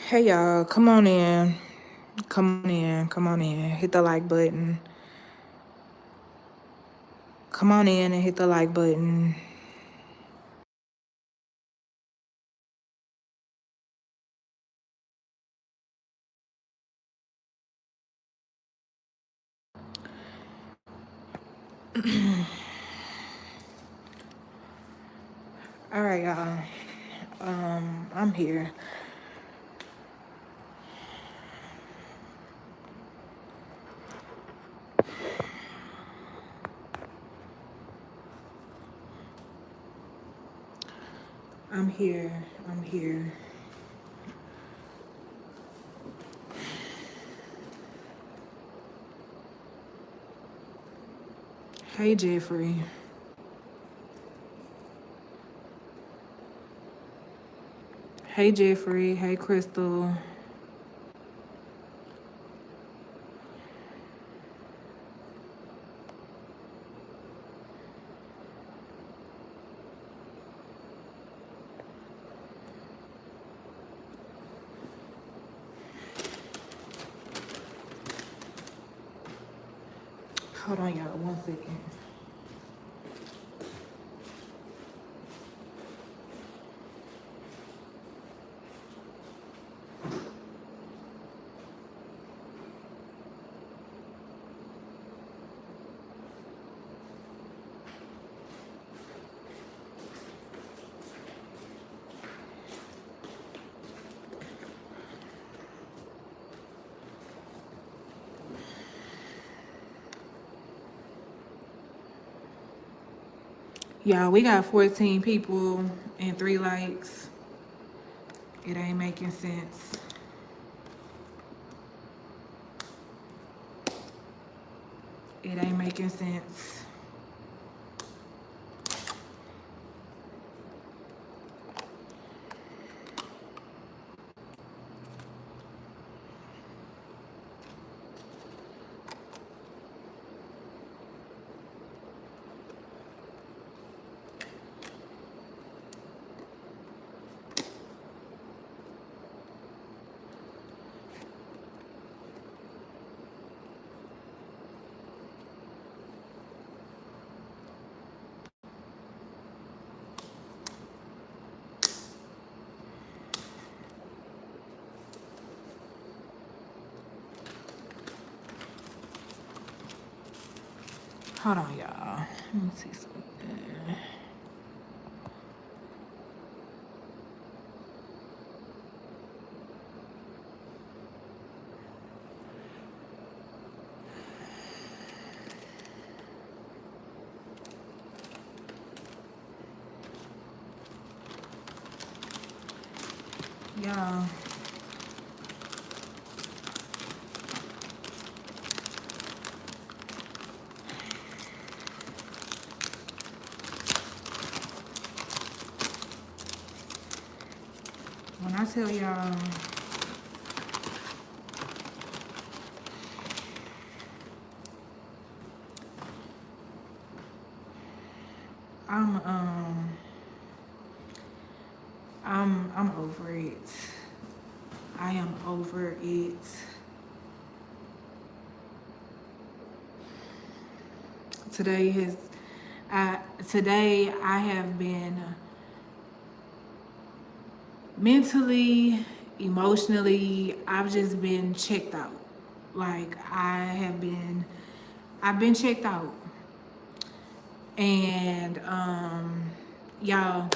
Hey y'all, come on in. Come on in. Come on in. Hit the like button. Come on in and hit the like button. All right, y'all. I'm here. I'm here. I'm here. Hey, Jeffrey. Hey, Jeffrey. Hey, Crystal. Hold on, y'all. 1 second. Y'all, we got 14 people and 3 likes. It ain't making sense. It ain't making sense. Hold on, y'all. Let me see something. Y'all, when I tell y'all, I'm um I'm over it. I am over it. Today has today I have been mentally, emotionally, I've just been checked out. Like I've been checked out. And y'all,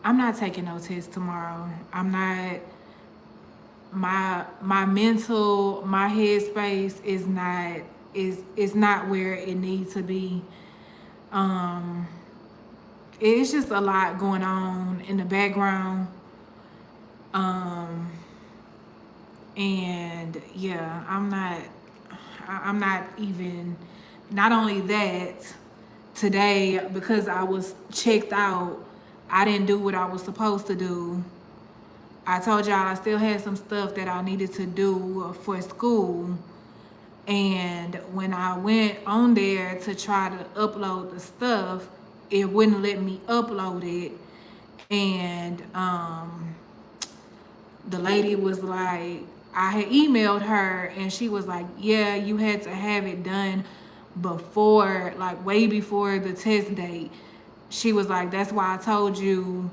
I'm not taking no test tomorrow. I'm not my mental, my headspace is not where it needs to be. Um it's just a lot going on in the background. Um and yeah, I'm not even, not only that, today because I was checked out, I didn't do what I was supposed to do. I told y'all I still had some stuff that I needed to do for school. And when I went on there to try to upload the stuff, it wouldn't let me upload it. And the lady was like, I had emailed her and she was like, yeah, you had to have it done before, like way before the test date. She was like, that's why I told you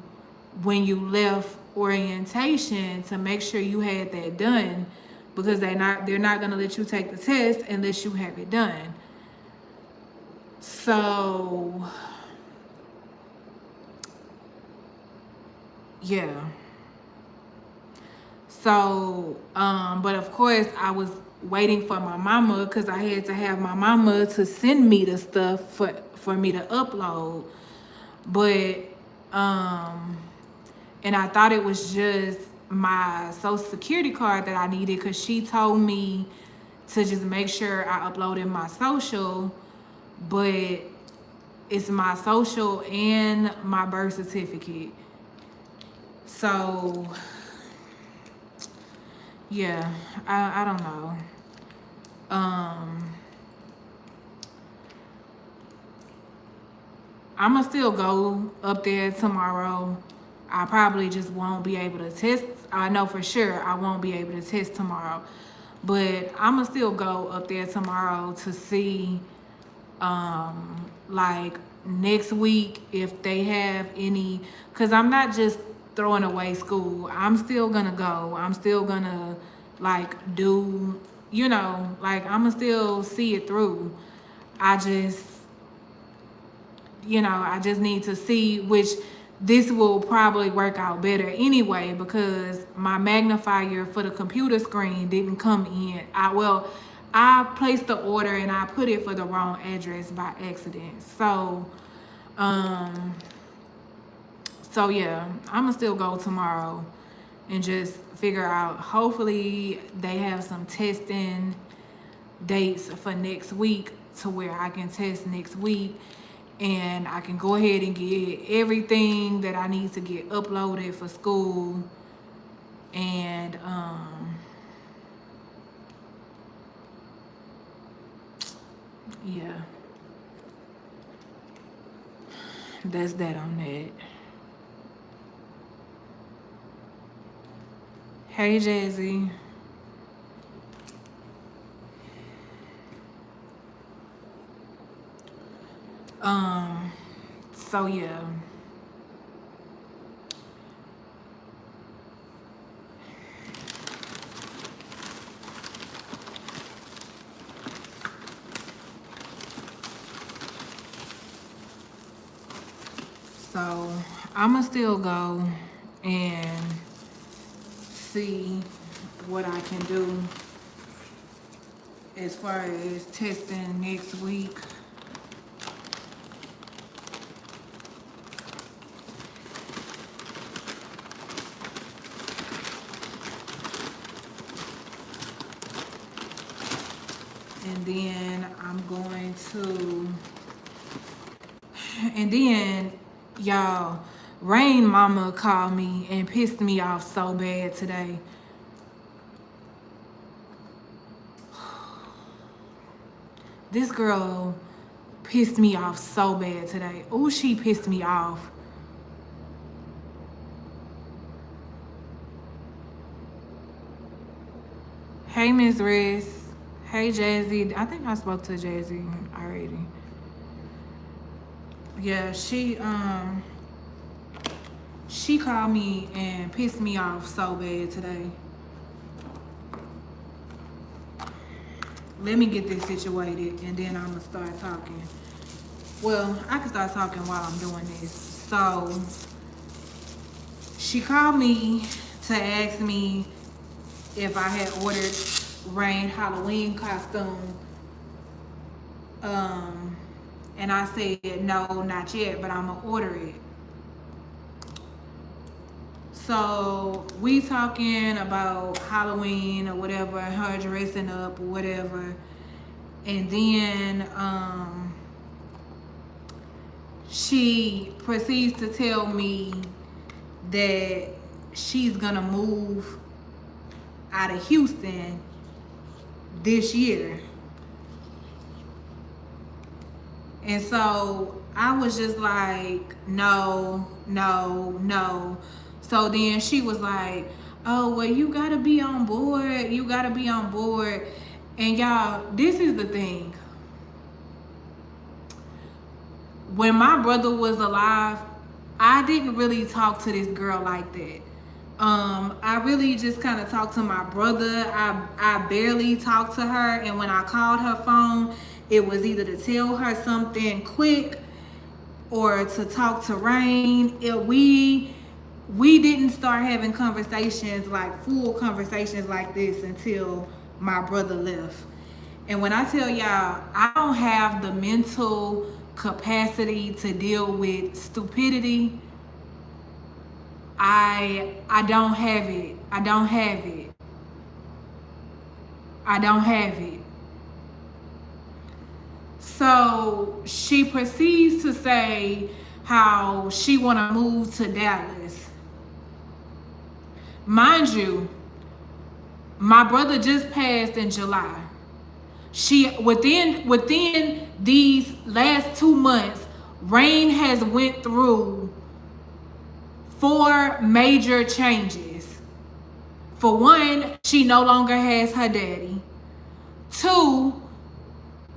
when you left orientation to make sure you had that done, because they're not gonna let you take the test unless you have it done. So yeah. So, but of course, I was waiting for my mama because I had to have my mama to send me the stuff for me to upload. But, and I thought it was just my social security card that I needed because she told me to just make sure I uploaded my social, but it's my social and my birth certificate. So yeah, I don't know. I'ma still go up there tomorrow. I probably just won't be able to test. I know for sure I won't be able to test tomorrow. But I'ma still go up there tomorrow to see like next week if they have any, because I'm not just throwing away school. I'm still gonna go. I'm still gonna like do, you know, like I'ma still see it through. I just, you know, I just need to see, which this will probably work out better anyway because my magnifier for the computer screen didn't come in. I placed the order and I put it for the wrong address by accident. So yeah, I'ma still go tomorrow and just figure out, hopefully they have some testing dates for next week to where I can test next week and I can go ahead and get everything that I need to get uploaded for school. And yeah, that's that on that. Hey Jazzy. So yeah. So I'ma still go and see what I can do as far as testing next week. And then and then y'all, Rain Mama called me and pissed me off so bad today. This girl pissed me off so bad today. Oh, she pissed me off. Hey, Miss Riz. Hey, Jazzy. I think I spoke to Jazzy already. Yeah, she called me and pissed me off so bad today. Let me get this situated and then I'm gonna start talking. Well, I can start talking while I'm doing this. So she called me to ask me if I had ordered Rain Halloween costume. And I said, no, not yet, but I'm gonna order it. So we talking about Halloween or whatever, her dressing up or whatever. And then she proceeds to tell me that she's gonna move out of Houston this year. And so I was just like, no, no, no. So then she was like, oh, well, you gotta be on board. You gotta be on board. And y'all, this is the thing. When my brother was alive, I didn't really talk to this girl like that. I really just kind of talked to my brother. I barely talked to her, and when I called her phone, it was either to tell her something quick or to talk to Rain. We didn't start having conversations, like full conversations like this, until my brother left. And when I tell y'all, I don't have the mental capacity to deal with stupidity. I don't have it. I don't have it. I don't have it. So she proceeds to say how she want to move to Dallas. Mind you, my brother just passed in July. She within these last 2 months, Rain has went through 4 major changes. For one, she no longer has her daddy. 2,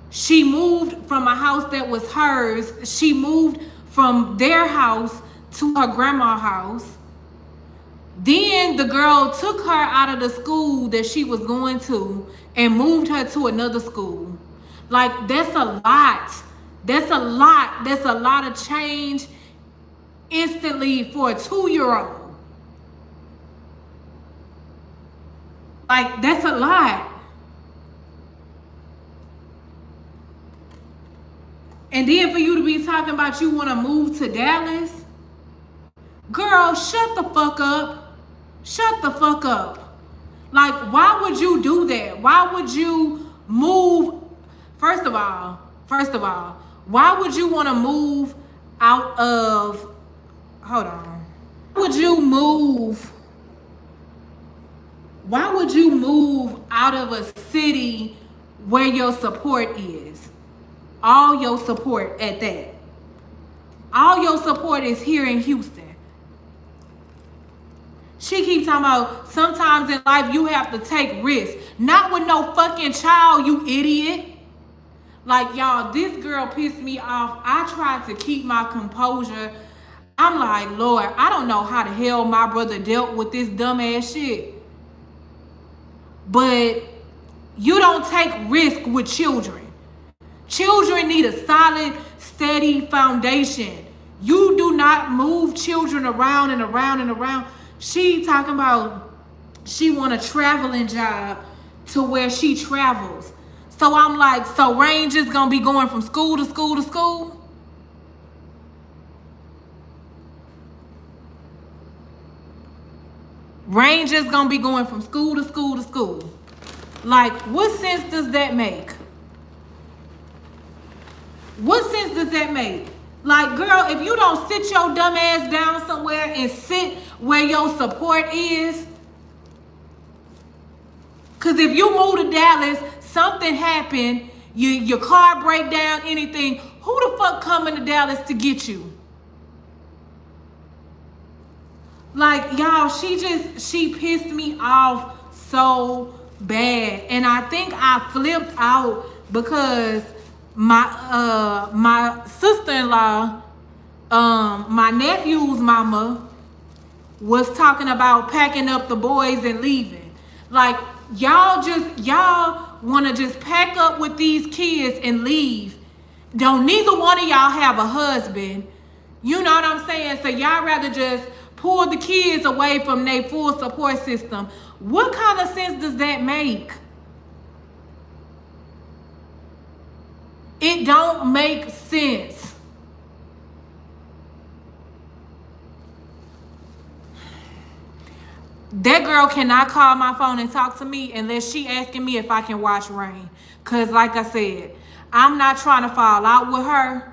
she moved from a house that was hers. She moved from their house to her grandma's house. Then the girl took her out of the school that she was going to and moved her to another school. Like, that's a lot. That's a lot. That's a lot of change instantly for a 2-year-old. Like, that's a lot. And then for you to be talking about you want to move to Dallas, girl, shut the fuck up. Shut the fuck up. Like, why would you do that? Why would you move? First of all, why would you want to move out of, hold on. Why would you move out of a city where your support is? All your support at that. All your support is here in Houston. She keeps talking about sometimes in life you have to take risks. Not with no fucking child, you idiot. Like, y'all, this girl pissed me off. I tried to keep my composure. I'm like, Lord, I don't know how the hell my brother dealt with this dumbass shit. But you don't take risk with children. Children need a solid, steady foundation. You do not move children around and around and around. She talking about she want a traveling job to where she travels. So I'm like, so Rain just gonna be going from school to school to school? Rain just gonna be going from school to school to school. Like, what sense does that make? What sense does that make? Like, girl, if you don't sit your dumb ass down somewhere and sit where your support is, because if you move to Dallas, something happened, your car break down, anything, who the fuck coming to Dallas to get you? Like, y'all, she pissed me off so bad. And I think I flipped out because my sister-in-law, my nephew's mama, was talking about packing up the boys and leaving. Like, y'all want to just pack up with these kids and leave. Don't neither one of y'all have a husband. You know what I'm saying? So y'all rather just pull the kids away from their full support system. What kind of sense does that make? It don't make sense. That girl cannot call my phone and talk to me unless she asking me if I can watch Rain. Because like I said, I'm not trying to fall out with her.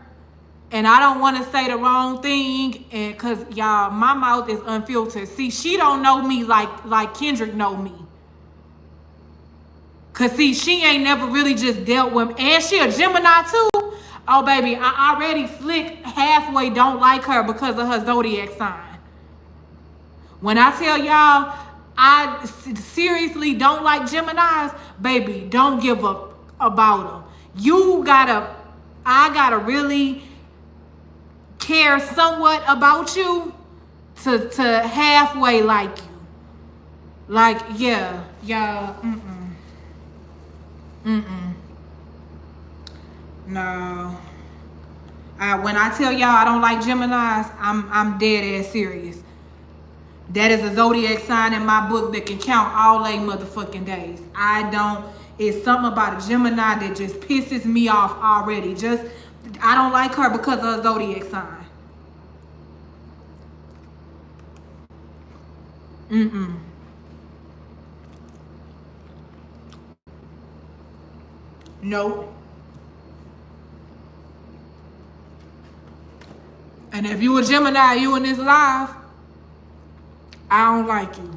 And I don't want to say the wrong thing. And because, y'all, my mouth is unfiltered. See, she don't know me like Kendrick know me. Because, see, she ain't never really just dealt with me. And she a Gemini, too. Oh, baby, I already slick halfway don't like her because of her zodiac sign. When I tell y'all, I seriously don't like Geminis, baby, don't give up about them. I gotta really care somewhat about you to halfway like you. Like, yeah, y'all, no. When I tell y'all I don't like Geminis, I'm dead ass serious. That is a zodiac sign in my book that can count all 8 motherfucking days. It's something about a Gemini that just pisses me off already. I don't like her because of her zodiac sign. Nope. And if you a Gemini, you in this live, I don't like you.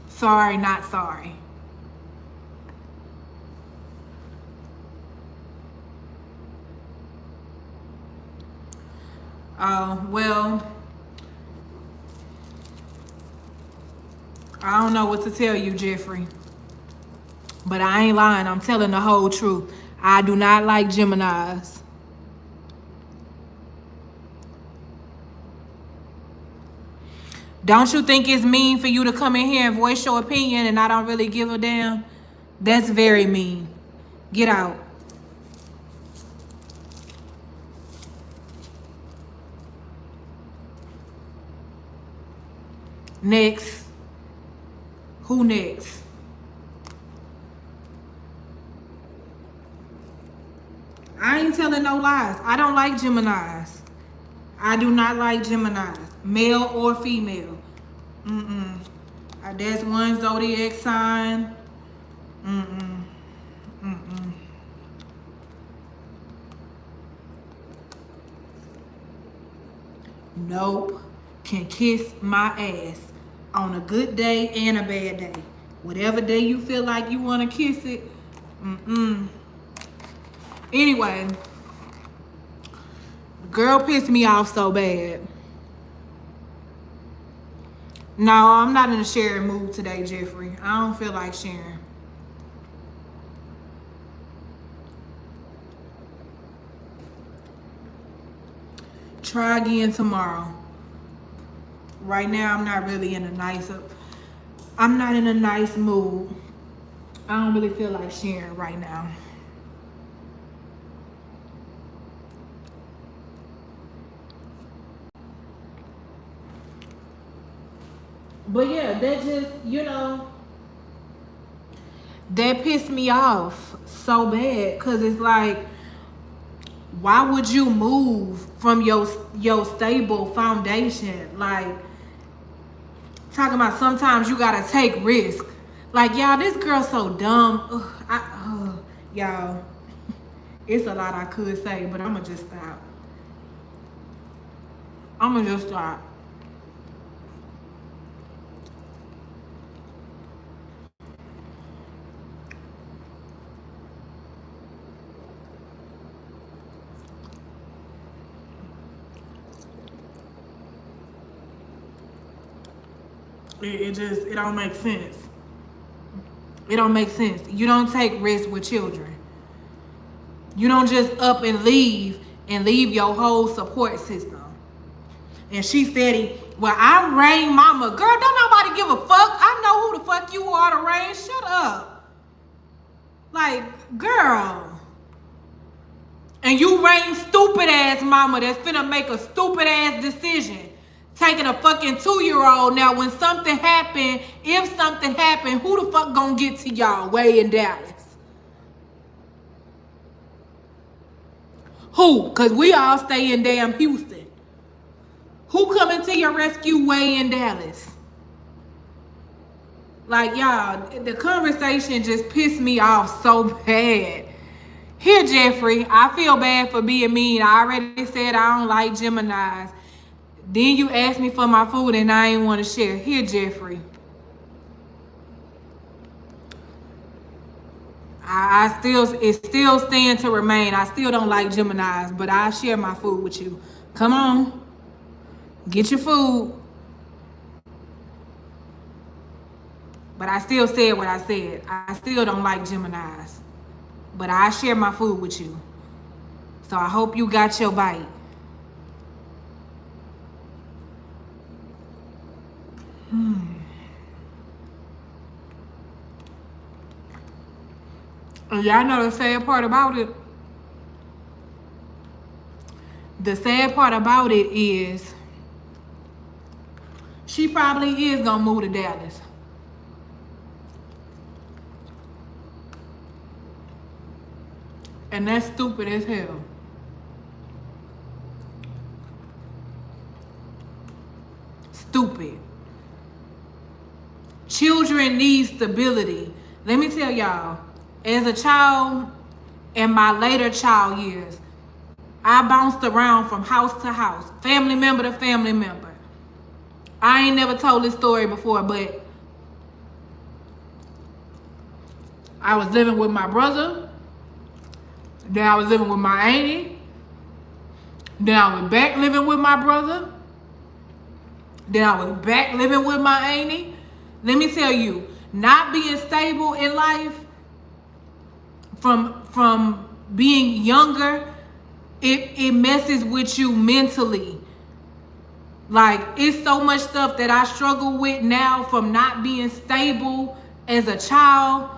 Sorry, not sorry. Well, I don't know what to tell you, Jeffrey. But I ain't lying. I'm telling the whole truth. I do not like Geminis. Don't you think it's mean for you to come in here and voice your opinion and I don't really give a damn? That's very mean. Get out. Next. Who next? I ain't telling no lies. I don't like Geminis. I do not like Geminis, male or female. There's one zodiac sign. Nope. Can kiss my ass on a good day and a bad day. Whatever day you feel like you want to kiss it. Anyway, the girl pissed me off so bad. No, I'm not in a sharing mood today, Jeffrey. I don't feel like sharing. Try again tomorrow. Right now, I'm not really in a nice mood. I don't really feel like sharing right now. But yeah, that just, that pissed me off so bad. Cause it's like, why would you move from your stable foundation? Like, talking about sometimes you gotta take risks. Like, y'all, this girl's so dumb. Y'all, it's a lot I could say, but I'ma just stop. It don't make sense. It don't make sense. You don't take risks with children. You don't just up and leave your whole support system. And she said, well, I'm Rain Mama. Girl, don't nobody give a fuck. I know who the fuck you are to Rain. Shut up. Like, girl. And you Rain stupid ass mama that's finna make a stupid ass decision. Taking a fucking 2-year-old. Now, when something happened, if something happened, who the fuck gonna get to y'all way in Dallas? Who? Because we all stay in damn Houston. Who coming to your rescue way in Dallas? Like, y'all, the conversation just pissed me off so bad. Here, Jeffrey, I feel bad for being mean. I already said I don't like Geminis. Then you asked me for my food and I ain't want to share. Here, Jeffrey. It still stands to remain. I still don't like Geminis, but I share my food with you. Come on. Get your food. But I still said what I said. I still don't like Geminis. But I share my food with you. So I hope you got your bite. And y'all know the sad part about it? The sad part about it is she probably is gonna move to Dallas. And that's stupid as hell. Stupid. Children need stability. Let me tell y'all, as a child in my later child years, I bounced around from house to house, family member to family member. I ain't never told this story before, but I was living with my brother. Then I was living with my auntie. Then I was back living with my brother. Then I was back living with my auntie. Let me tell you, not being stable in life from being younger, it messes with you mentally. Like, it's so much stuff that I struggle with now from not being stable as a child,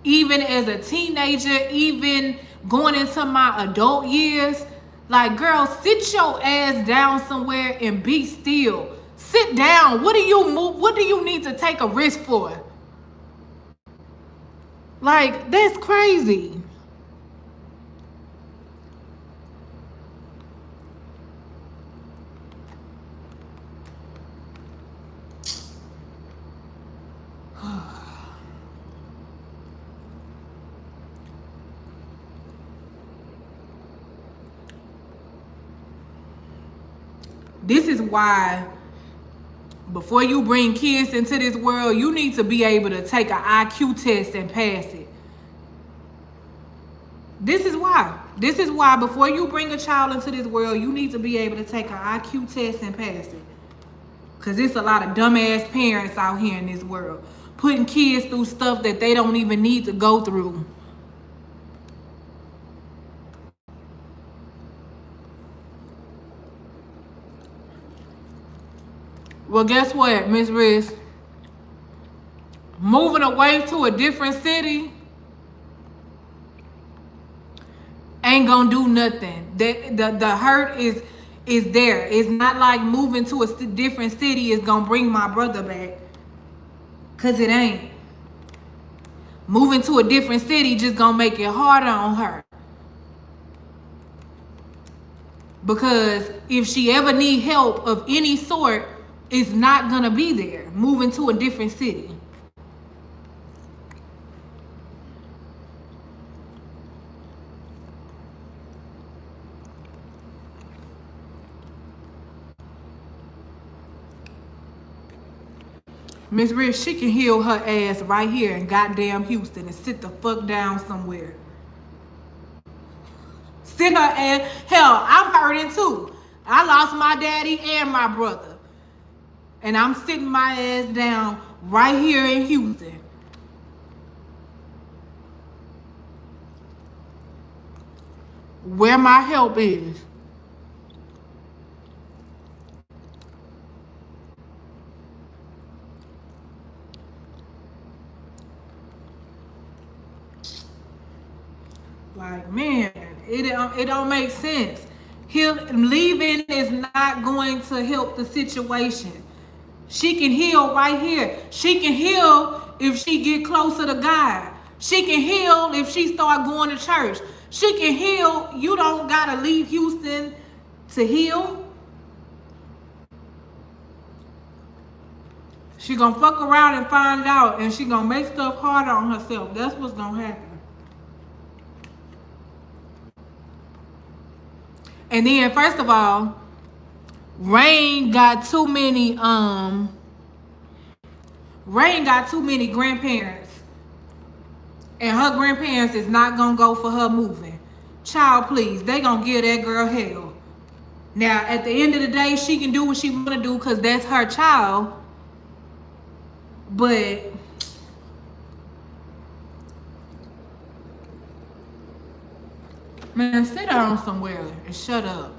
even as a teenager, even going into my adult years. Like, girl, sit your ass down somewhere and be still. Sit down. What do you need to take a risk for? Like, that's crazy. This is why before you bring kids into this world, you need to be able to take an IQ test and pass it. This is why. This is why before you bring a child into this world, you need to be able to take an IQ test and pass it. Because there's a lot of dumbass parents out here in this world putting kids through stuff that they don't even need to go through. Well, guess what, Miss Riz? Moving away to a different city ain't gonna do nothing. The hurt is there. It's not like moving to a different city is gonna bring my brother back. Cause it ain't. Moving to a different city just gonna make it harder on her. Because if she ever need help of any sort, it's not gonna be there. Moving to a different city. Miss Rich, she can heal her ass right here in goddamn Houston and sit the fuck down somewhere. Sit her ass. Hell, I'm hurting too. I lost my daddy and my brother. And I'm sitting my ass down right here in Houston. Where my help is. Like, man, it don't make sense. Leaving is not going to help the situation. She can heal right here. She can heal if she get closer to God. She can heal if she start going to church. She can heal. You don't gotta leave Houston to heal. She gonna fuck around and find out, and she gonna make stuff harder on herself. That's what's gonna happen. And then, first of all, Rain got too many grandparents. And her grandparents is not gonna go for her moving. Child, please, they gonna give that girl hell. Now, at the end of the day, she can do what she wanna do because that's her child. But Man, sit down somewhere and shut up.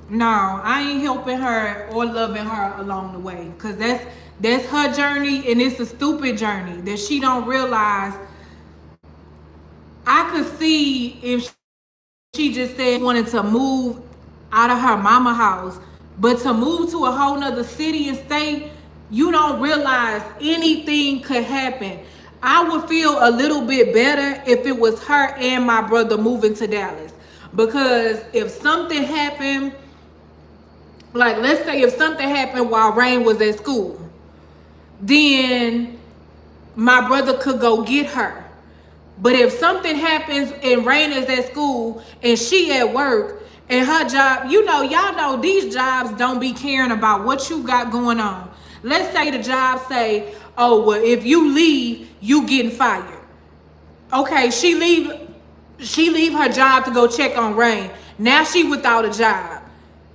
No, I ain't helping her or loving her along the way. Cause that's her journey, and it's a stupid journey that she don't realize. I could see if she just said she wanted to move out of her mama house, but to move to a whole nother city and state, you don't realize anything could happen. I would feel a little bit better if it was her and my brother moving to Dallas. Because if something happened, like let's say if something happened while Rain was at school, then my brother could go get her. But if something happens and Rain is at school and she at work and her job, y'all know these jobs don't be caring about what you got going on. Let's say the job say, oh, well, if you leave, you getting fired. Okay, she leave her job to go check on Rain. Now she without a job.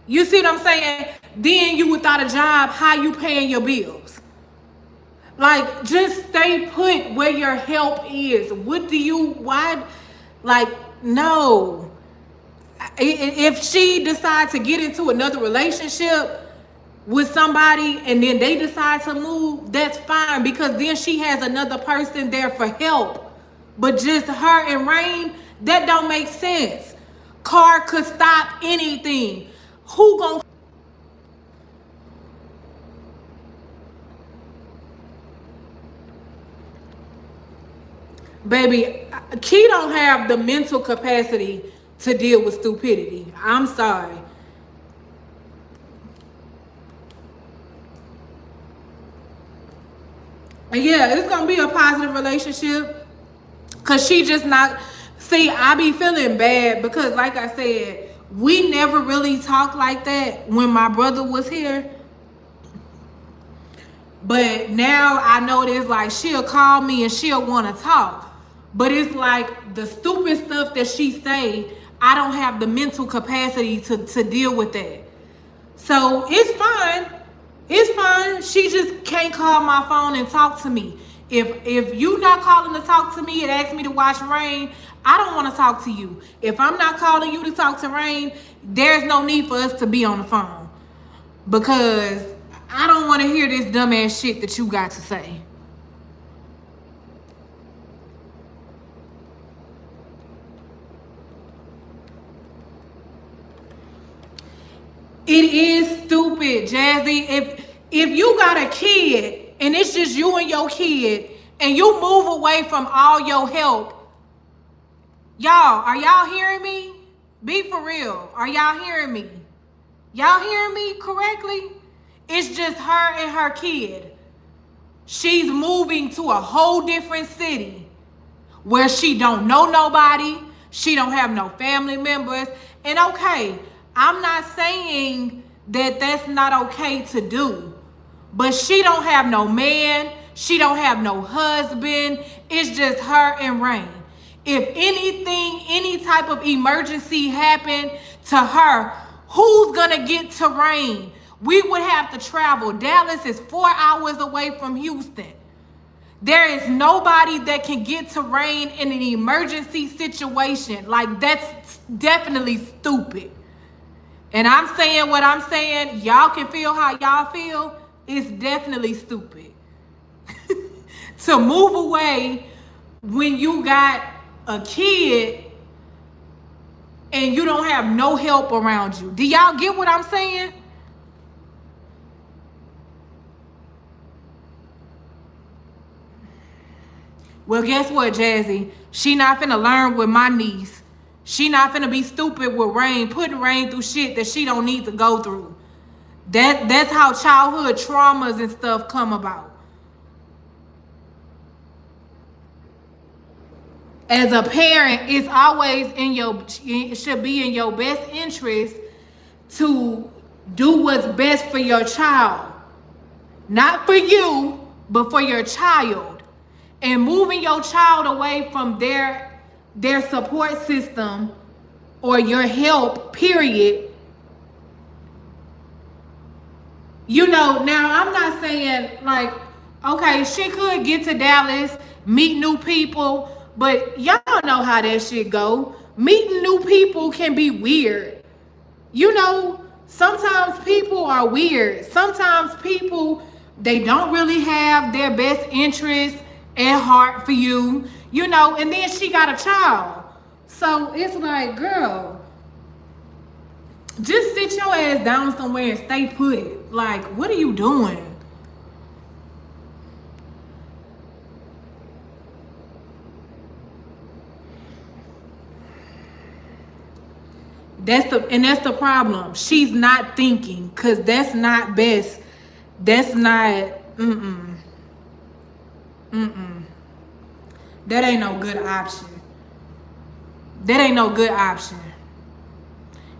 You see what I'm saying? Then you without a job, how you paying your bills? Like, just stay put where your help is. Why? Like, no. If she decides to get into another relationship with somebody and then they decide to move, that's fine, because then she has another person there for help. But just her and Rain, that don't make sense. Car could stop anything. Who gonna... Baby, Key don't have the mental capacity to deal with stupidity. I'm sorry. And yeah, it's gonna be a positive relationship. Cause she just not... See, I be feeling bad because like I said, we never really talked like that when my brother was here. But now I know there's like she'll call me and she'll want to talk. But it's like the stupid stuff that she say, I don't have the mental capacity to deal with that. So it's fine. It's fine. She just can't call my phone and talk to me. If you not calling to talk to me and ask me to watch Rain, I don't want to talk to you. If I'm not calling you to talk to Rain, there's no need for us to be on the phone. Because I don't want to hear this dumbass shit that you got to say. It is stupid, Jazzy. If you got a kid and it's just you and your kid and you move away from all your help, y'all, are y'all hearing me? Be for real. Are y'all hearing me? Y'all hearing me correctly? It's just her and her kid. She's moving to a whole different city where she don't know nobody. She don't have no family members. And okay, I'm not saying that that's not okay to do. But she don't have no man. She don't have no husband. It's just her and Rain. If anything, any type of emergency happened to her, who's gonna get to Rain? We would have to travel. Dallas is 4 hours away from Houston. There is nobody that can get to Rain in an emergency situation. Like, that's definitely stupid. And I'm saying what I'm saying. Y'all can feel how y'all feel. It's definitely stupid. To move away when you got a kid and you don't have no help around you. Do y'all get what I'm saying? Well, guess what, Jazzy? She not finna learn with my niece. She not finna be stupid with Rain, putting Rain through shit that she don't need to go through. That's how childhood traumas and stuff come about. As a parent, it's always it should be in your best interest to do what's best for your child. Not for you, but for your child. And moving your child away from their support system or your help, period, You know, now I'm not saying like, okay, she could get to Dallas, meet new people, but y'all know how that shit go. Meeting new people can be weird. You know, sometimes people are weird. Sometimes people, they don't really have their best interest at heart for you, you know, and then she got a child. So it's like, girl, just sit your ass down somewhere and stay put. Like, what are you doing? That's the problem. She's not thinking, cause that's not best. That's not that ain't no good option. That ain't no good option.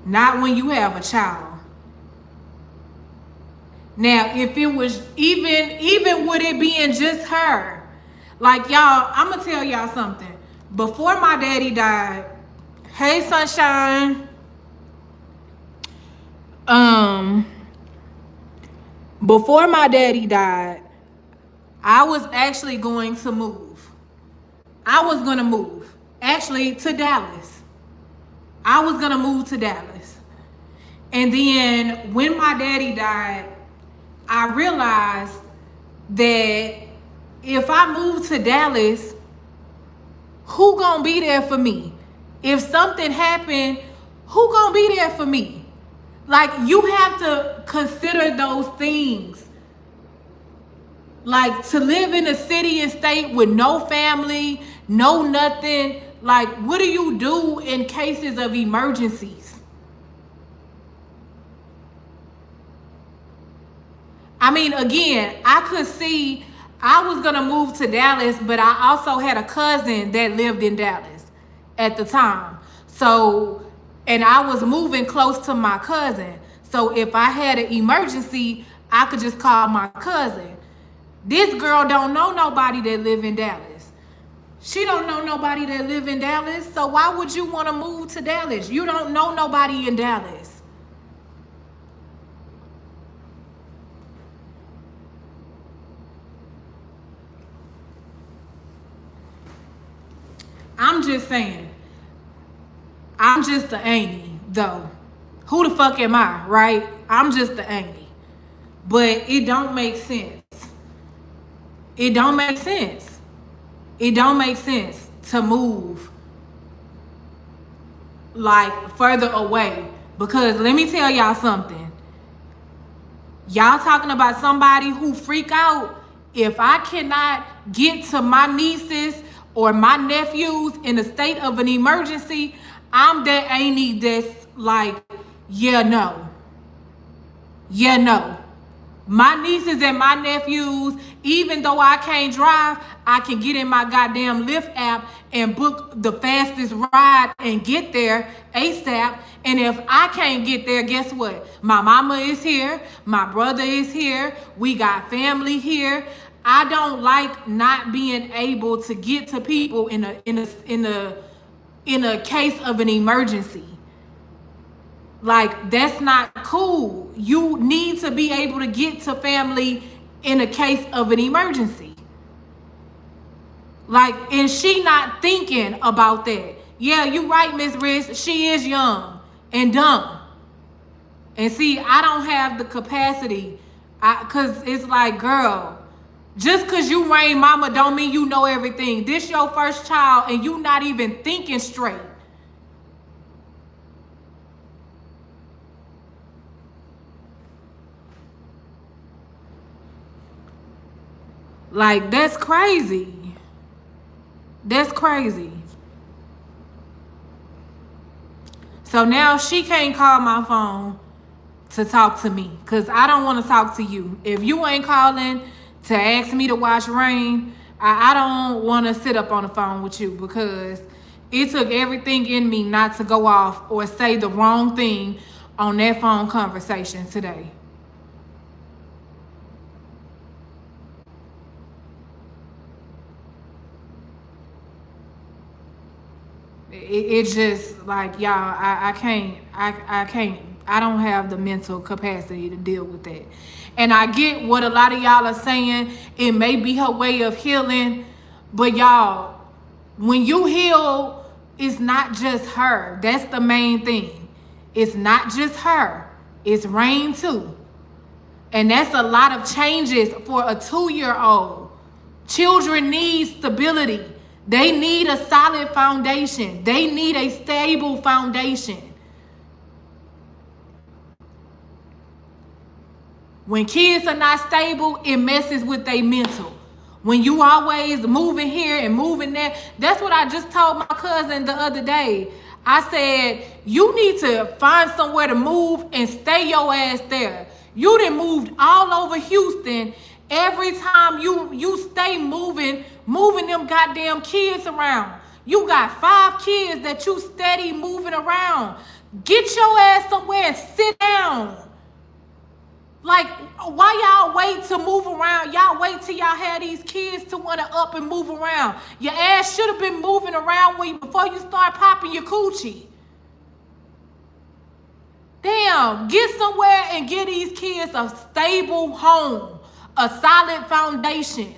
Not when you have a child. Now, if it was even with it being just her, like y'all, I'm gonna tell y'all something. Before my daddy died, hey sunshine, um, before my daddy died, I was actually going to move. I was gonna move, actually, to Dallas. I was gonna move to Dallas. And then when my daddy died, I realized that if I move to Dallas, who gonna be there for me? If something happened, who gonna be there for me? Like, you have to consider those things. Like, to live in a city and state with no family, no nothing, like, what do you do in cases of emergencies? I mean, again, I could see I was gonna move to Dallas, but I also had a cousin that lived in Dallas at the time. So, and I was moving close to my cousin. So if I had an emergency, I could just call my cousin. This girl don't know nobody that live in Dallas. She don't know nobody that live in Dallas. So why would you want to move to Dallas? You don't know nobody in Dallas. I'm just saying. I'm just the auntie, though. Who the fuck am I, right? I'm just the auntie. But it don't make sense. It don't make sense. It don't make sense to move like further away. Because let me tell y'all something. Y'all talking about somebody who freak out. If I cannot get to my nieces or my nephews in a state of an emergency, I'm that auntie that's like, yeah, no. Yeah, no. My nieces and my nephews, even though I can't drive, I can get in my goddamn Lyft app and book the fastest ride and get there ASAP. And if I can't get there, guess what? My mama is here. My brother is here. We got family here. I don't like not being able to get to people in a case of an emergency. Like, that's not cool. You need to be able to get to family in a case of an emergency. Like, and she not thinking about that. Yeah, you right, Miss Riz. She is young and dumb. And see, I don't have the capacity. Cause it's like, girl, just cause you rain mama don't mean you know everything. This your first child and you not even thinking straight. Like, that's crazy. That's crazy. So now she can't call my phone to talk to me because I don't want to talk to you. If you ain't calling to ask me to watch Rain, I don't want to sit up on the phone with you because it took everything in me not to go off or say the wrong thing on that phone conversation today. It just like, y'all, I can't I don't have the mental capacity to deal with that. And I get what a lot of y'all are saying. It may be her way of healing, but y'all, when you heal, it's not just her. That's the main thing. It's not just her. It's Rain too. And that's a lot of changes for a 2-year-old. Children need stability. They need a solid foundation. They need a stable foundation. When kids are not stable, it messes with their mental. When you always moving here and moving there, that's what I just told my cousin the other day. I said, you need to find somewhere to move and stay your ass there. You done moved all over Houston. Every time you stay moving them goddamn kids around. You got 5 kids that you steady moving around. Get your ass somewhere and sit down. Like, why y'all wait to move around? Y'all wait till y'all have these kids to want to up and move around. Your ass should have been moving around before you start popping your coochie. Damn, get somewhere and get these kids a stable home, a solid foundation.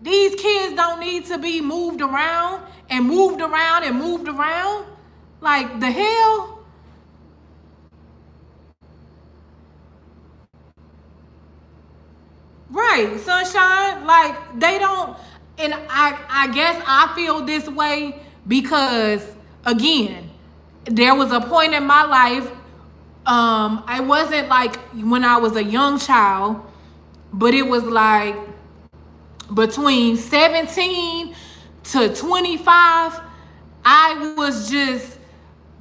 These kids don't need to be moved around and moved around and moved around. Like, the hell? Right, Sunshine. Like, they don't, and I guess I feel this way because, again, there was a point in my life, I wasn't like when I was a young child, but it was like between 17 to 25, I was just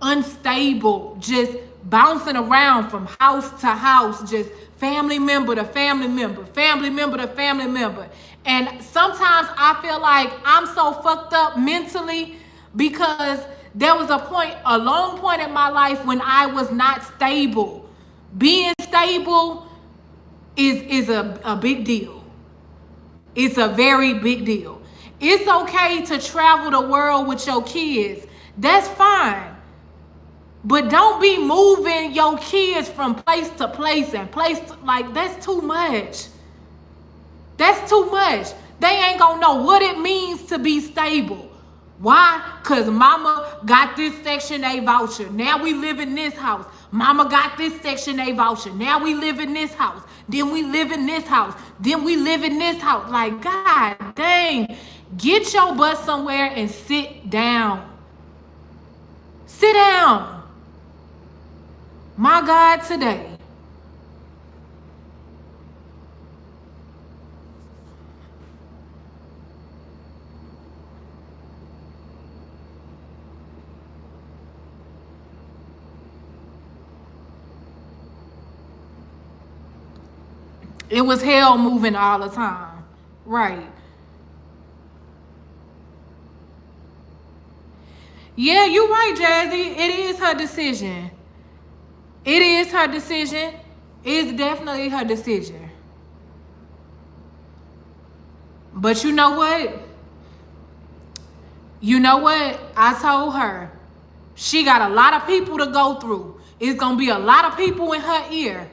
unstable, just bouncing around from house to house, just family member to family member, family member to family member. And sometimes I feel like I'm so fucked up mentally because there was a long point in my life when I was not stable. Being stable is a big deal. It's a very big deal. It's okay to travel the world with your kids. That's fine. But don't be moving your kids from place to place and like, that's too much. That's too much. They ain't gonna know what it means to be stable. Why? Because mama got this Section 8 voucher. Now we live in this house. Mama got this Section 8 voucher. Now we live in this house. Then we live in this house. Then we live in this house. Like, God dang. Get your butt somewhere and sit down. Sit down. My God, today. It was hell moving all the time. Right. Yeah, you're right, Jazzy. It is her decision. It is her decision. It's definitely her decision. But you know what? You know what? I told her she got a lot of people to go through. It's going to be a lot of people in her ear.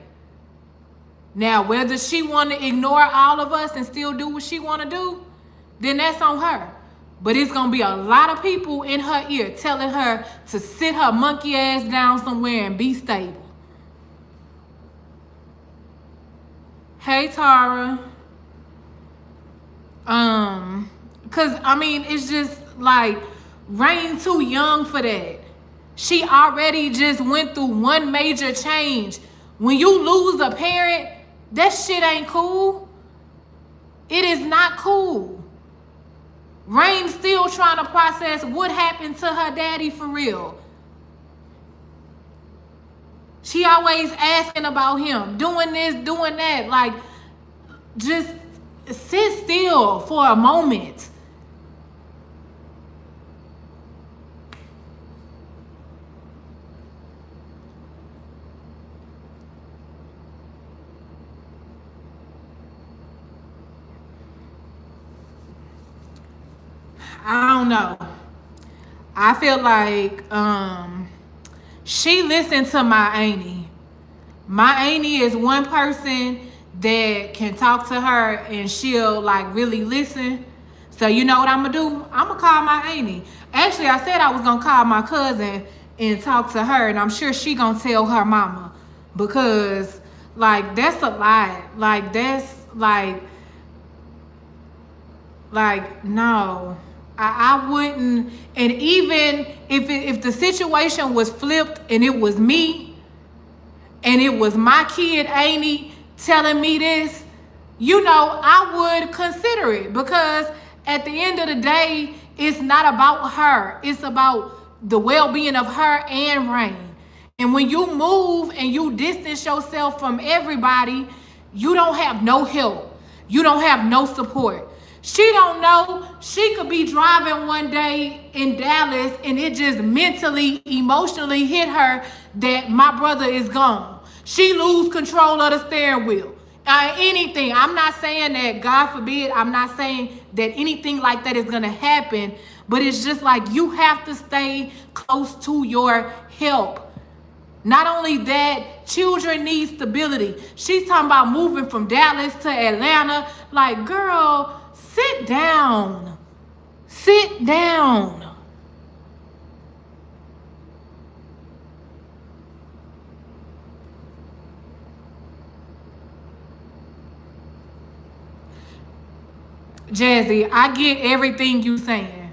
Now, whether she want to ignore all of us and still do what she want to do, then that's on her. But it's going to be a lot of people in her ear telling her to sit her monkey ass down somewhere and be stable. Hey, Tara. Because, I mean, it's just like Rain too young for that. She already just went through one major change. When you lose a parent, that shit ain't cool. It is not cool. Rain's still trying to process what happened to her daddy for real. She always asking about him, doing this, doing that. Like, just sit still for a moment. I don't know. I feel like she listened to my auntie. My auntie is one person that can talk to her and she'll like really listen. So you know what I'm gonna do? I'm gonna call my auntie. Actually, I said I was gonna call my cousin and talk to her, and I'm sure she gonna tell her mama, because like that's a lot. Like that's like no. I wouldn't. And even if the situation was flipped and it was me and it was my kid Amy telling me this, you know, I would consider it, because at the end of the day, it's not about her. It's about the well-being of her and Rain. And when you move and you distance yourself from everybody, you don't have no help. You don't have no support. She don't know. She could be driving one day in Dallas and it just mentally, emotionally hit her that my brother is gone. She lose control of the steering wheel. Anything. I'm not saying that, God forbid, I'm not saying that anything like that is going to happen, but it's just like you have to stay close to your help. Not only that, children need stability. She's talking about moving from Dallas to Atlanta. Like, girl, sit down. Sit down. Jazzy, I get everything you saying.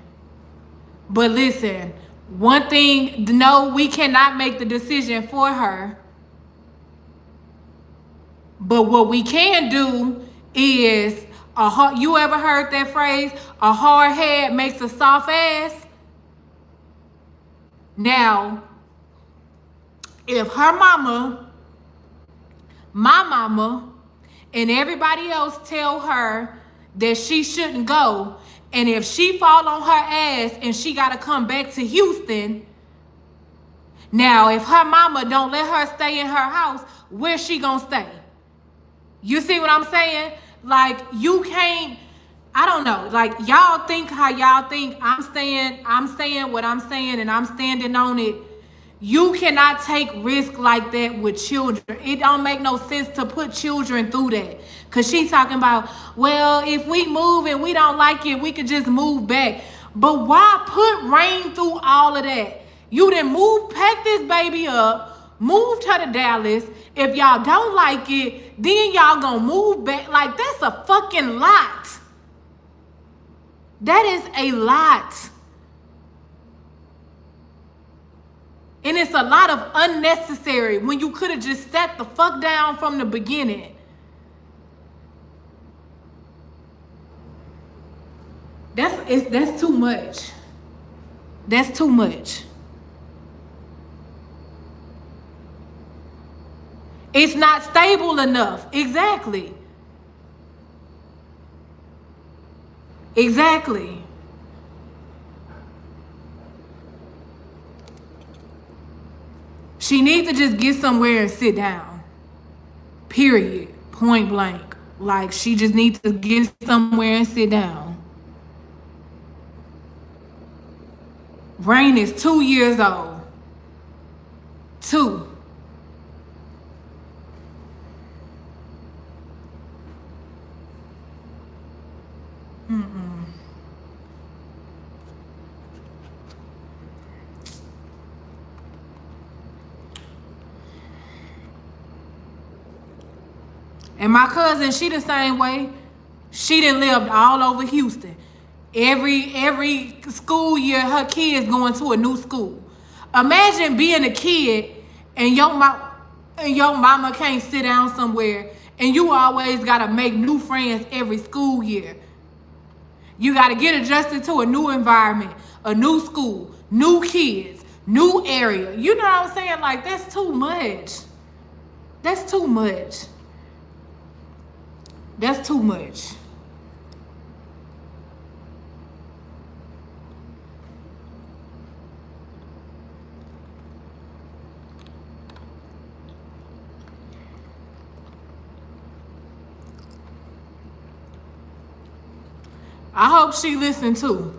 But listen, one thing, no, we cannot make the decision for her. But what we can do is, you ever heard that phrase, a hard head makes a soft ass? Now, if her mama, my mama, and everybody else tell her that she shouldn't go, and if she fall on her ass and she got to come back to Houston, now if her mama don't let her stay in her house, where's she gonna stay? You see what I'm saying? Like, you can't, I don't know, like, y'all think how y'all think. I'm saying what I'm saying, and I'm standing on it. You cannot take risk like that with children. It don't make no sense to put children through that. Because she's talking about, well, if we move and we don't like it, we could just move back. But why put Rain through all of that? You done pack this baby up, moved her to Dallas. If y'all don't like it, then y'all gonna move back. Like, that's a fucking lot. That is a lot. And it's a lot of unnecessary when you could have just sat the fuck down from the beginning. That's too much. That's too much. It's not stable enough. Exactly. Exactly. She needs to just get somewhere and sit down. Period. Point blank. Like, she just needs to get somewhere and sit down. Rain is 2 years old. 2. And my cousin, she the same way. She done lived all over Houston. Every school year, her kids going to a new school. Imagine being a kid and your mama can't sit down somewhere, and you always gotta make new friends every school year. You gotta get adjusted to a new environment, a new school, new kids, new area. You know what I'm saying? Like, that's too much. That's too much. That's too much. I hope she listened too.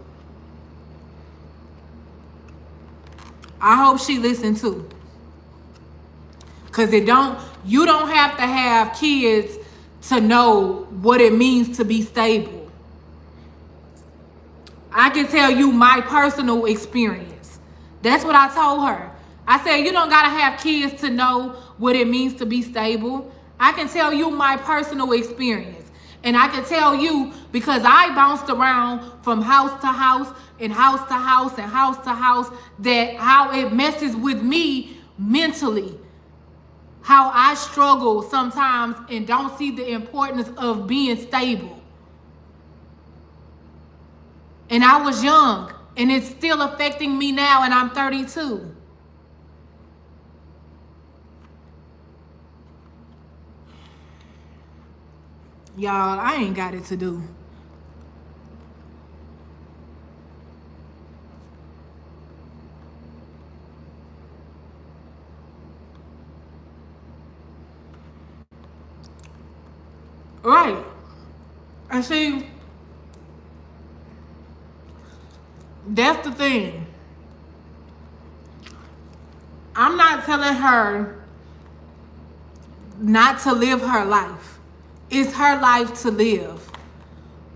I hope she listened too. Cause you don't have to have kids to know what it means to be stable. I can tell you my personal experience. That's what I told her. I said, you don't gotta have kids to know what it means to be stable. I can tell you my personal experience. And I can tell you, because I bounced around from house to house and house to house and house to house, that how it messes with me mentally. How I struggle sometimes and don't see the importance of being stable. And I was young, and it's still affecting me now, and I'm 32. Y'all, I ain't got it to do. Right. I see. That's the thing. I'm not telling her not to live her life. It's her life to live.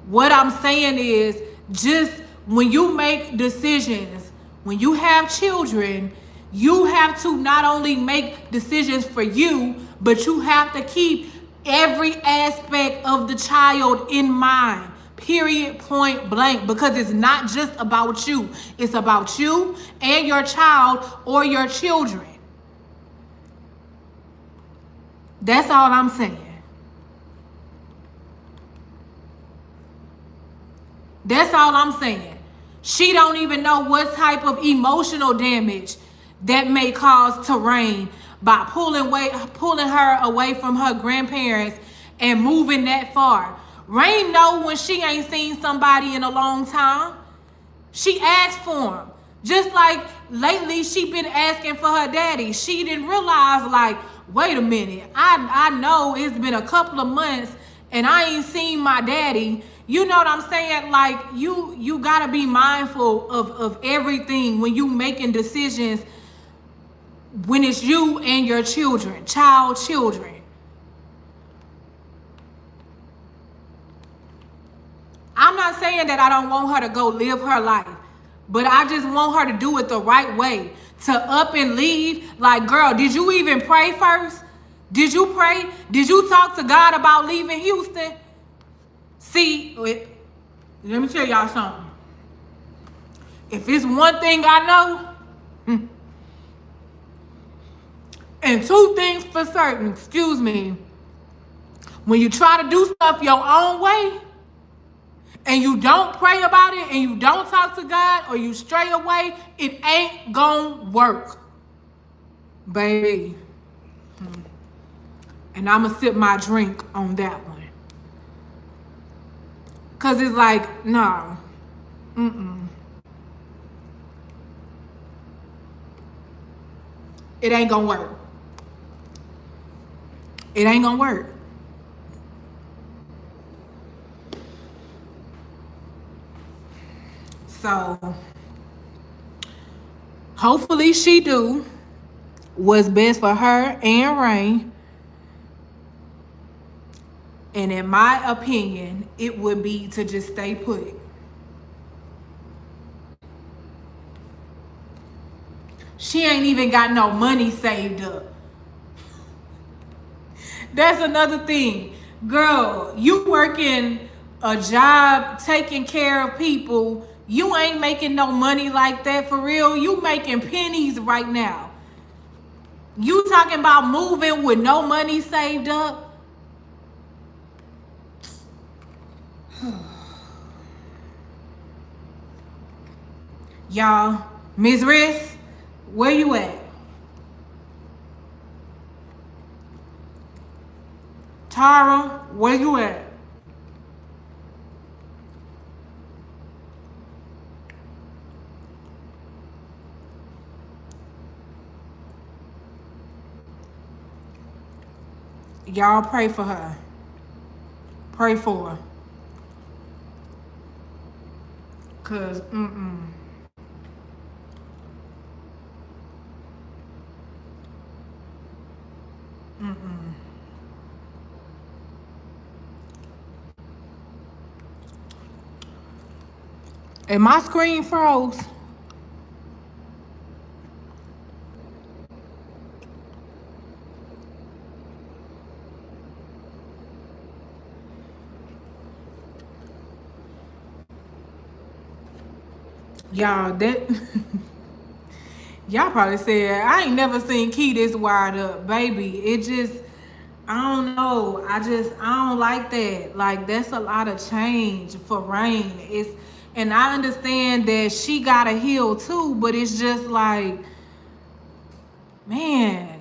What I'm saying is, just when you make decisions, when you have children, you have to not only make decisions for you, but you have to keep every aspect of the child in mind. Period, point blank, because it's not just about you. It's about you and your child or your children. That's all I'm saying. That's all I'm saying. She don't even know what type of emotional damage that may cause Terrain by pulling her away from her grandparents and moving that far. Rain know when she ain't seen somebody in a long time. She asked for him. Just like lately she been asking for her daddy. She didn't realize, like, wait a minute. I know it's been a couple of months and I ain't seen my daddy. You know what I'm saying? Like, you gotta be mindful of everything when you making decisions, when it's you and your children, children. I'm not saying that I don't want her to go live her life, but I just want her to do it the right way. To up and leave, like, girl, did you even pray first? Did you pray? Did you talk to God about leaving Houston? See, let me tell y'all something. If it's one thing I know, and two things for certain, excuse me, when you try to do stuff your own way, and you don't pray about it, and you don't talk to God, or you stray away, it ain't gonna work, baby. And I'ma sip my drink on that one. Cause it's like, no. It ain't gonna work. It ain't gonna work. So, hopefully she do what's best for her and Rain. And in my opinion, it would be to just stay put. She ain't even got no money saved up. That's another thing. Girl, you working a job, taking care of people. You ain't making no money like that for real. You making pennies right now. You talking about moving with no money saved up? Y'all, Ms. Riss, where you at? Tara, where you at? Y'all pray for her. Pray for her. Cause And my screen froze. Y'all, that y'all probably said I ain't never seen Key this wired up, baby. It just, I don't know. I don't like that. Like, that's a lot of change for Rain. And I understand that she gotta heal too, but it's just like, man.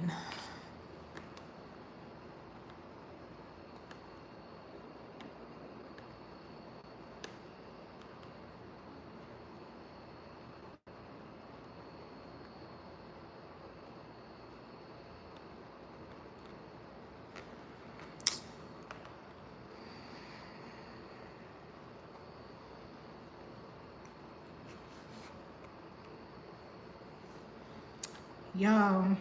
Y'all,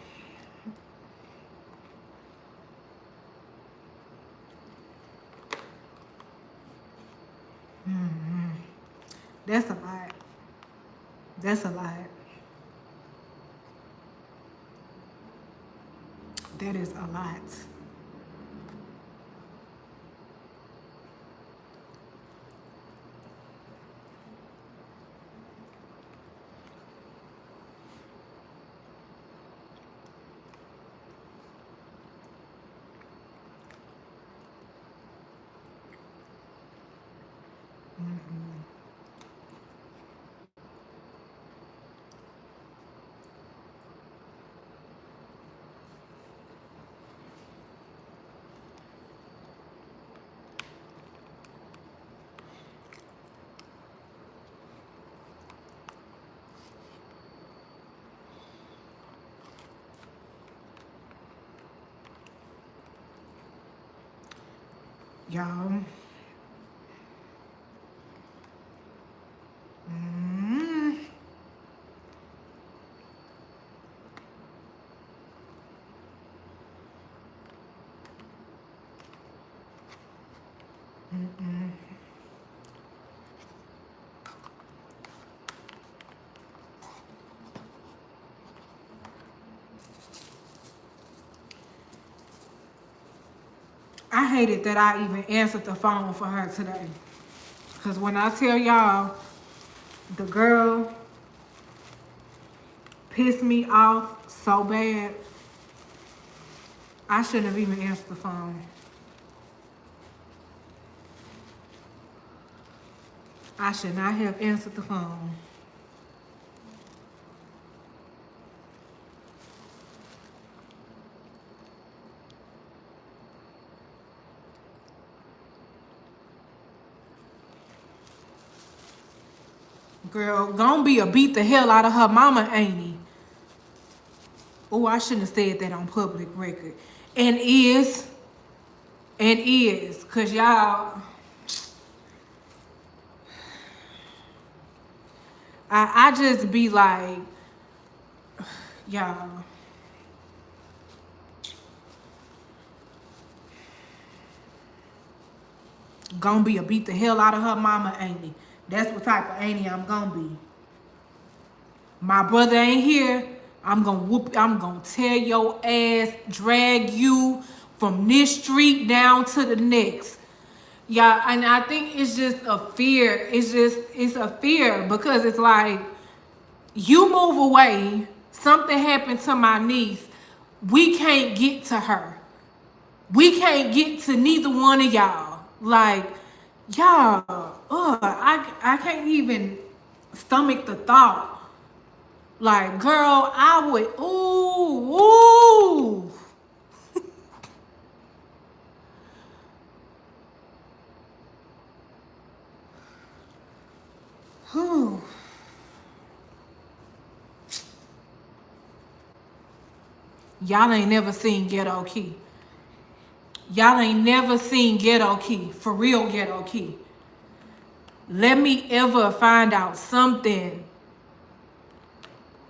that's a lot. That's a lot. That is a lot. Y'all. I hated that I even answered the phone for her today. Because when I tell y'all, the girl pissed me off so bad, I shouldn't have even answered the phone. I should not have answered the phone. Girl, gon' be a beat the hell out of her mama, ain't he? Oh, I shouldn't have said that on public record. And is. Cause y'all, I just be like, y'all. Gonna be a beat the hell out of her mama, ain't he? That's what type of auntie I'm gonna be. My brother ain't here. I'm gonna tear your ass, drag you from this street down to the next. Yeah, and I think it's just a fear. It's a fear because it's like, you move away, something happened to my niece, we can't get to her. We can't get to neither one of y'all. Like, y'all, I can't even stomach the thought. Like, girl, I would, ooh. Whew. Y'all ain't never seen Ghetto Key. Y'all ain't never seen Ghetto Key, for real Ghetto Key. Let me ever find out something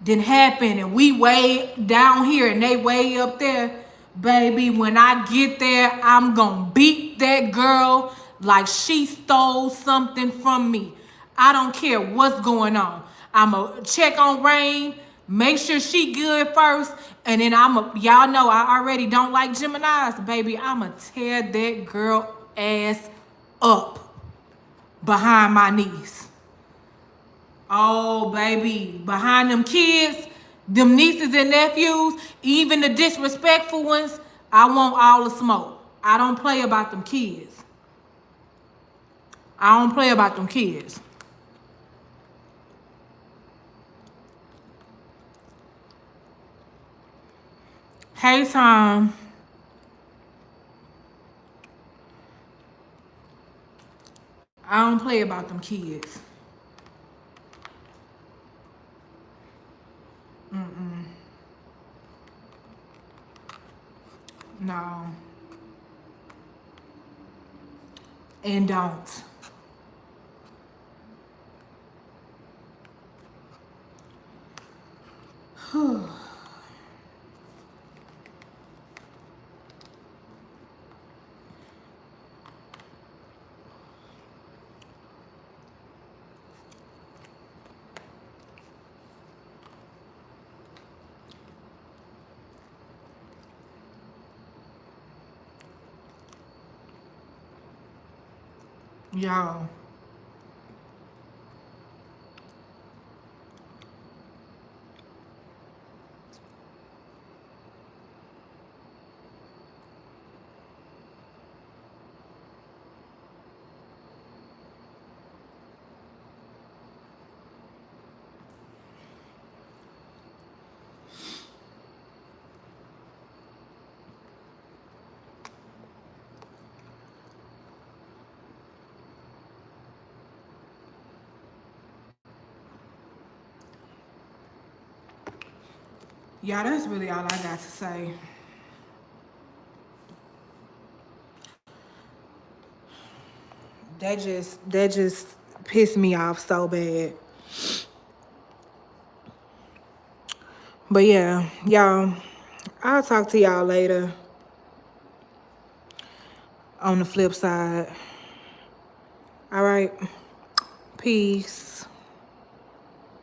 didn't happen and we way down here and they way up there, Baby, when I get there, I'm gonna beat that girl like she stole something from me. I don't care what's going on. I'ma check on Rain, make sure she good first, and then y'all know I already don't like Geminis, baby. I'ma tear that girl ass up behind my knees. Oh, baby, behind them kids, them nieces and nephews, even the disrespectful ones, I want all the smoke. I don't play about them kids. I don't play about them kids. Hey, Tom. I don't play about them kids. No. And don't. Y'all. Y'all, that's really all I got to say. That just pissed me off so bad. But yeah, y'all, I'll talk to y'all later on the flip side. All right. Peace.